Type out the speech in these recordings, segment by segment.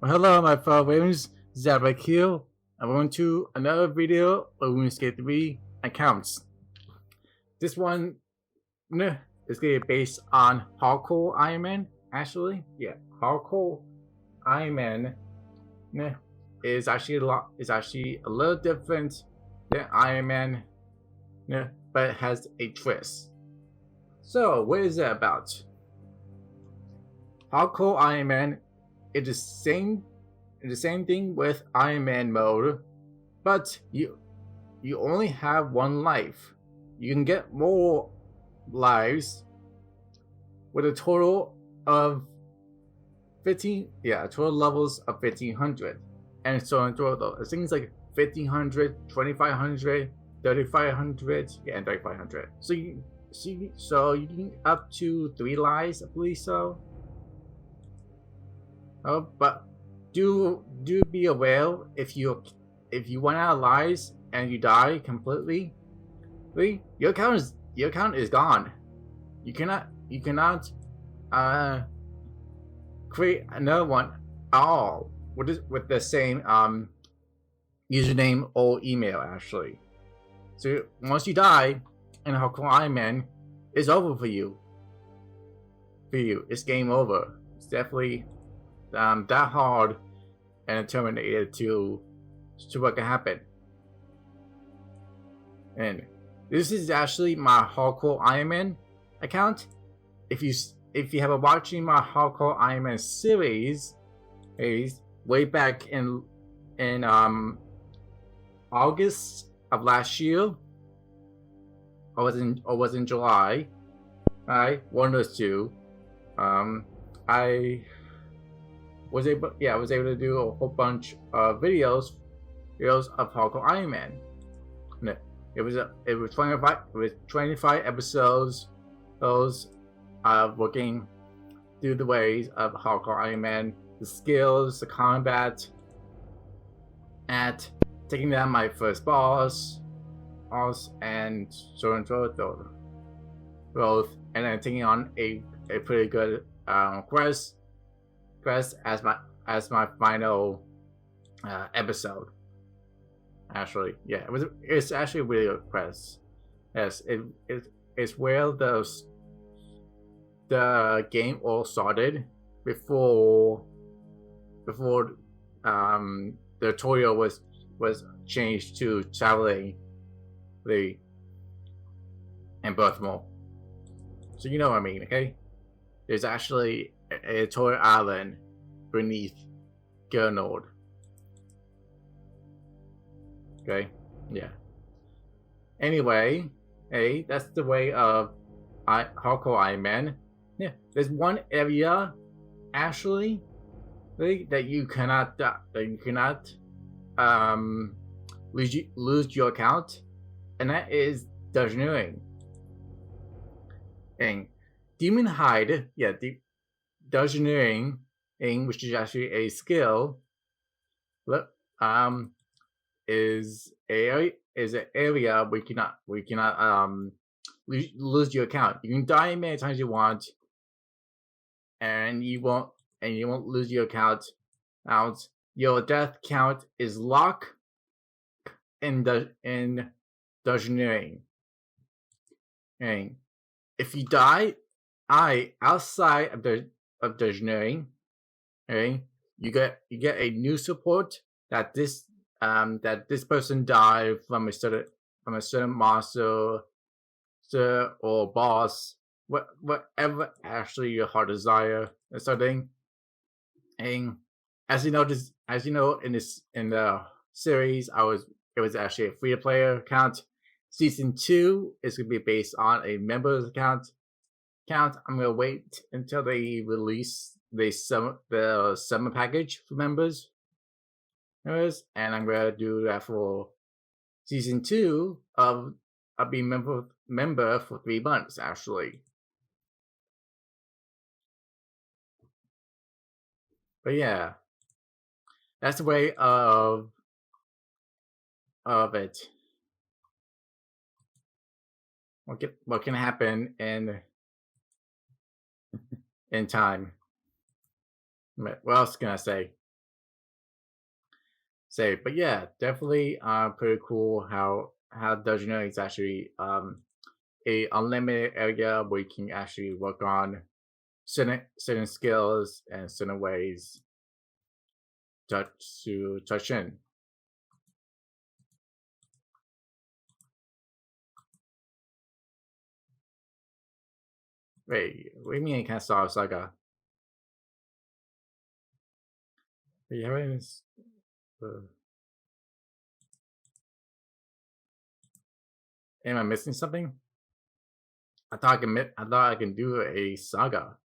Well, hello, my fellow Ravens. Zabrak here. I'm going to another video of RuneScape 3 accounts. This one is going to be based on Hardcore Ironman. Actually, yeah, Hardcore Ironman is actually a little different than Ironman, but it has a twist. So, what is it about? Hardcore Ironman is the same thing with Ironman mode, but you only have one life. You can get more lives with a total of total levels of 1500. And so on total, things like 1500, 2500, 3500, and 3500. So you can up to 3 lives, I believe so. Oh, but do be aware if you run out of lives and you die completely, your account is gone. You cannot create another one at all with the same username or email actually. So once you die in Hardcore Ironman, it's over for you. It's game over. It's definitely that hard and determined to what can happen. And this is actually my Hardcore Ironman account. If you have been watching my Hardcore Ironman series way back in August of last year, or was in July, one of those two. I was able to do a whole bunch of videos of Hardcore Ironman. It was 25 episodes of working through the ways of Hardcore Ironman, the skills, the combat, at taking down my first boss, and so on and so forth, and then taking on a pretty good quest as my final episode. Actually, yeah, it's actually a really good quest. Yes, it's where the game all started before the tutorial was changed to traveling in Baltimore. So you know what I mean, okay? There's actually a tutorial island beneath Gernord. Okay, yeah. Anyway, that's the way of Hardcore Ironman. Yeah, there's one area actually that you cannot lose your account, and that is Degenerating. And Demon Hide, yeah, Degenerating, which is actually a skill, is an area where you cannot lose your account. You can die many times you want, and you won't lose your account. Your death count is locked in Degenerating. And if you die, outside of Degenerating, you get a new support that this person died from a certain monster or boss, whatever actually your heart desire and something. And as you know in the series, it was actually a free to player account. Season 2 is gonna be based on a members account. I'm gonna wait until they release the summer package for members, and I'm gonna do that for season 2 of being member for 3 months actually. But yeah, that's the way of it. What can happen in time? What else can I say? say. But yeah, definitely pretty cool how Degenerating is actually a unlimited area where you can actually work on certain skills and certain ways to touch in. Wait, what do you mean you can't solve Saga? Are you having this? Am I missing something? I thought I can do a Saga.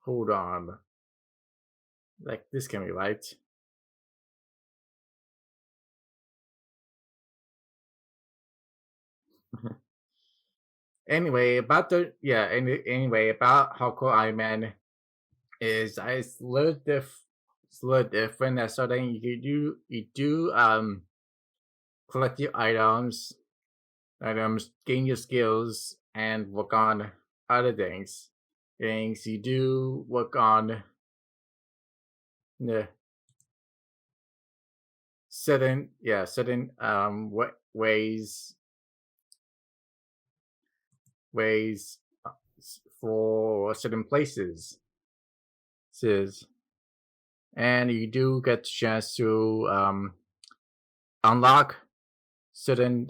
Hold on. Like this can be right. Anyway, about the yeah. Anyway, about hardcore Iron Man is it's a little different. That's something you do collect your items, gain your skills, and work on other things. You do work on the certain ways for certain places. And you do get the chance to unlock certain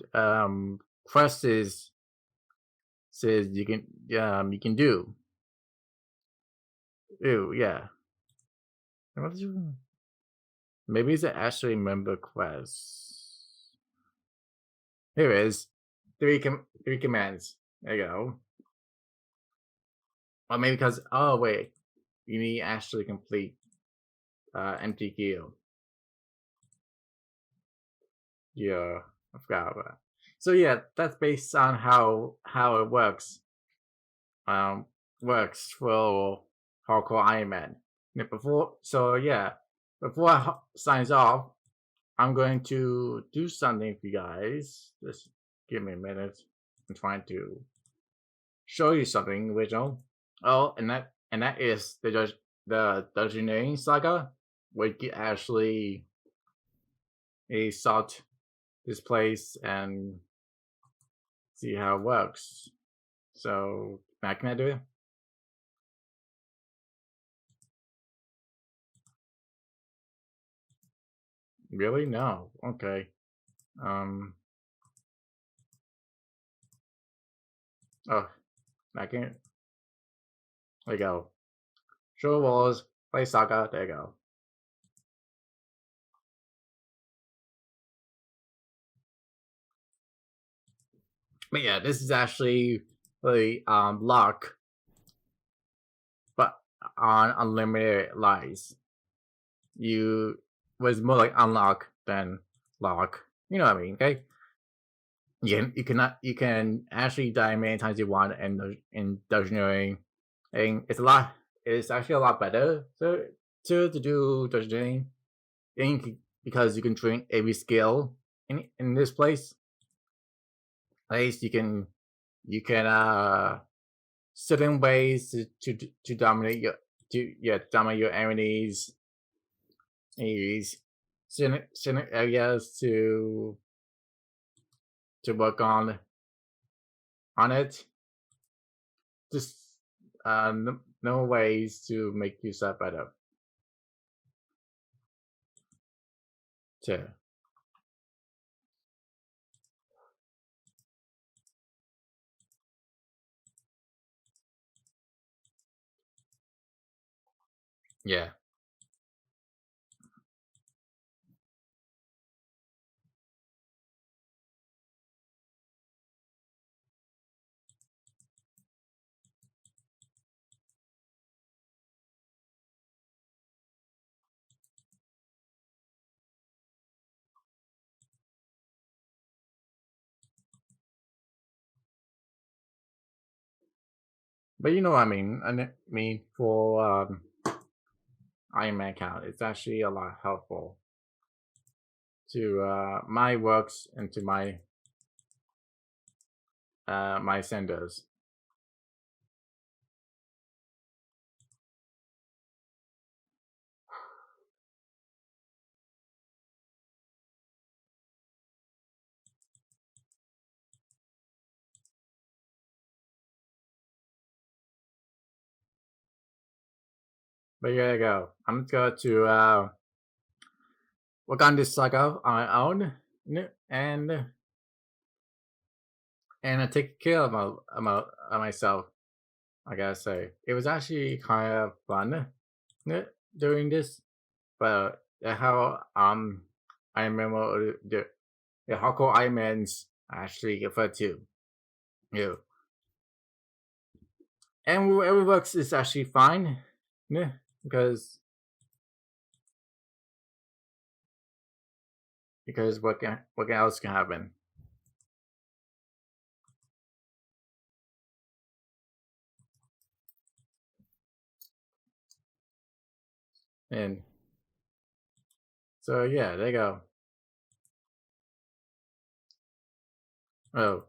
quests says you can do. Ew, yeah. Maybe it's an actually member quest. Here it is. Three commands. There you go. Or maybe because oh wait, you need to actually complete MTQ. Yeah, I forgot about that. So yeah, that's based on how it um works for hardcore Iron Man. Before I signs off, I'm going to do something for you guys. Just give me a minute. I'm trying to show you something original. Oh, and that is the Degenerating saga, where you actually salt this place and see how it works. So, now can I do it? Really? No. Okay. Um. Oh, I can't. There you go. Show walls. Play Saga. There you go. But yeah, this is actually really lock, but on unlimited lives. You was more like unlock than lock. You know what I mean? Okay. You can actually die many times you want in dungeoneering, and it's a lot. It's actually a lot better to do dungeoneering, because you can train every skill in this place. At least you can certain ways to dominate dominate your enemies, certain areas to work on it. Just no ways to make yourself better. Too. Yeah. But you know what I mean. I mean for Iron Man account, it's actually a lot helpful to my works and to my senders. But here you go. I'm going to work on this saga on my own, and I take care of myself. I gotta say, it was actually kind of fun doing this, but how I remember the hardcore Ironmans actually referred to you, and whatever works is actually fine, because what else can happen? And so yeah, there you go. Oh,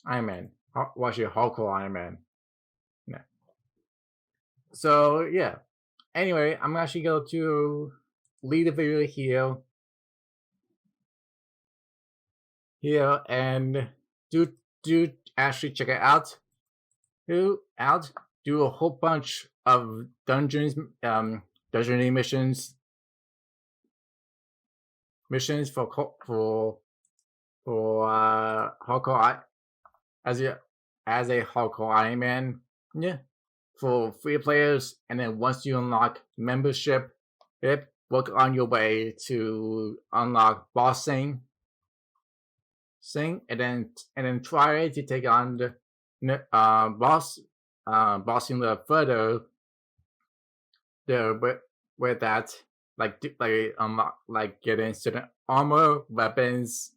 Iron Man. Watch your hardcore Iron Man. Yeah. So yeah. Anyway, I'm actually going to leave the video here and do actually check it out. Do a whole bunch of dungeons, dungeoning missions for hardcore as a hardcore Iron Man. Yeah, for free players, and then once you unlock membership, work on your way to unlock bossing, and then try to take on the bossing the further there with that, like unlock, like getting certain armor, weapons,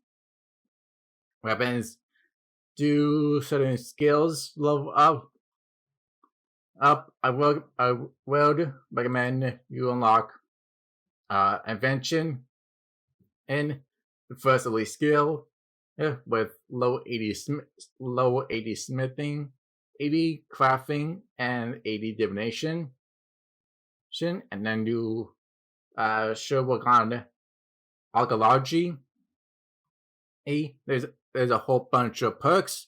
do certain skills level up. I would recommend you unlock invention and first elite skill with low 80 smithing, 80 crafting, and 80 divination. And then you should work on archaeology. There's a whole bunch of perks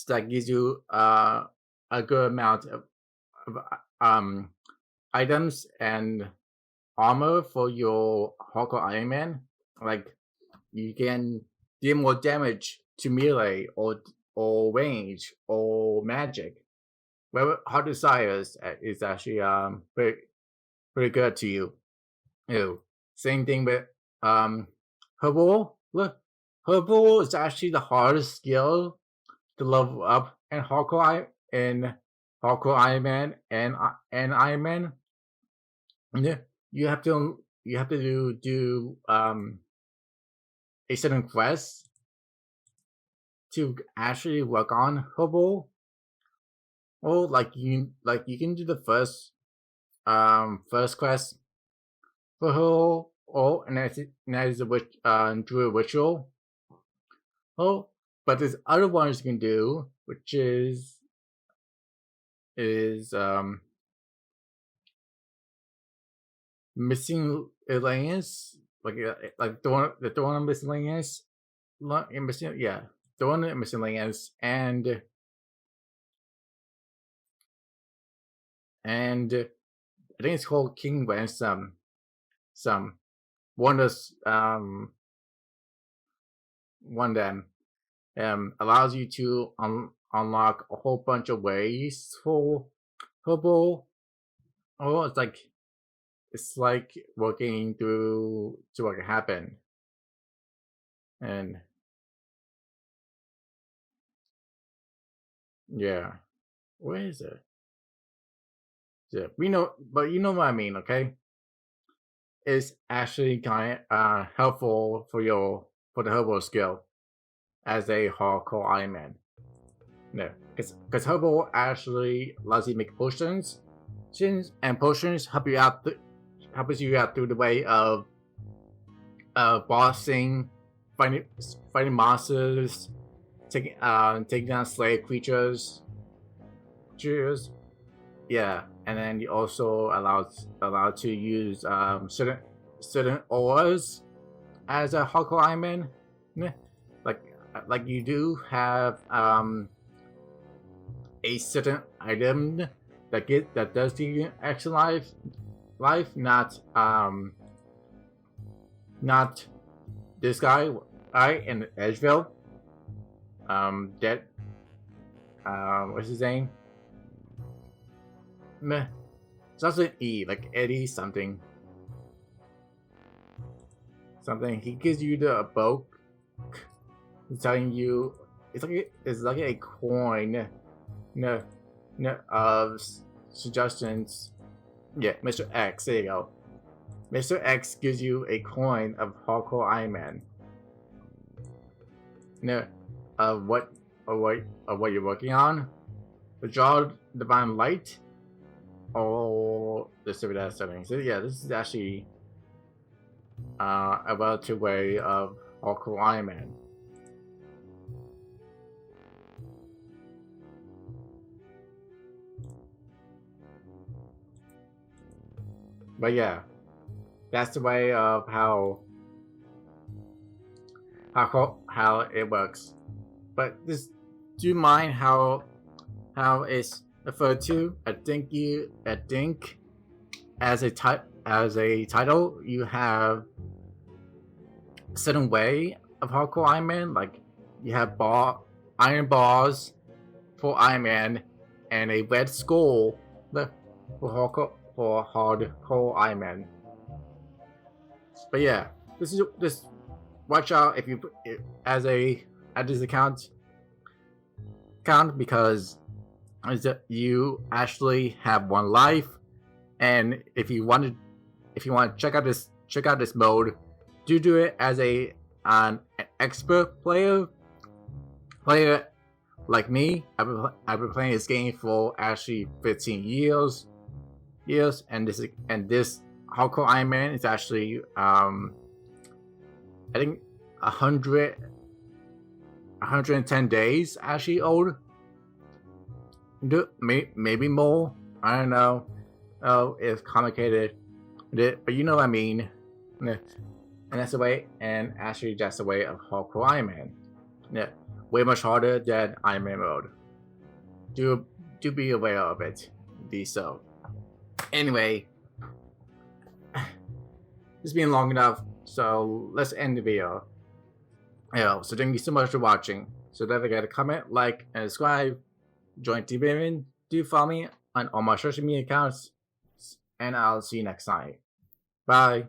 that gives you a good amount of items and armor for your hardcore Iron Man. Like you can deal more damage to melee or range or magic. Whatever hard desires is actually pretty good to you. Same thing with herbal. Look, herbal is actually the hardest skill to level up in hardcore Iron Man and Iron Man. Yeah, you have to do a certain quest to actually work on herbal. Or like you can do the first quest for herbal, and that is a druid ritual. Oh, but there's other ones you can do, which is missing alliance, like the one on miscellaneous, yeah, the one in miscellaneous, and I think it's called King Ransom. One of one of them allows you to unlock a whole bunch of ways for herbal. Oh, it's like working through to what can happen. And yeah, where is it? Yeah, we know, but you know what I mean, okay? It's actually kind of helpful for the herbal skill as a hardcore Iron Man. No, because herbal actually allows you to make potions, and potions help you out through the way of bossing, fighting monsters, taking down slave creatures. Yeah, and then you also allowed to use certain ores as a hardcore Iron Man. Yeah. Like you do have a certain item that does give you extra life, not this guy, in Edgeville. That what's his name? Meh. It's also an E, like Eddie something. Something. He gives you the boat. He's telling you it's like a coin. No, of suggestions. Yeah, Mr. X. There you go. Mr. X gives you a coin of Hardcore Ironman. No, what you're working on? Withdraw Divine Light, or the Civitas setting. So yeah, this is actually a relative way of Hardcore Ironman. But yeah, that's the way of how it works. But do you mind how it's referred to? I think as a title you have a certain way of Hardcore Ironman. Like you have iron bars for Ironman and a red skull for Hardcore Ironman. But yeah, this watch out if you put it as this account because you actually have one life, and if you want to check out this mode, do it as an expert player like me. I've been playing this game for actually 15 years, and this Hardcore Ironman is actually I think 110 days actually old. Maybe more. I don't know. Oh, it's complicated, but you know what I mean. And that's the way. And actually, that's the way of Hardcore Ironman. Yeah, way much harder than Ironman mode. Do be aware of it. Be so. Anyway, it's been long enough, so let's end the video. So thank you so much for watching. So don't forget to comment, like, and subscribe. Join Degenerating. Do follow me on all my social media accounts, and I'll see you next time. Bye.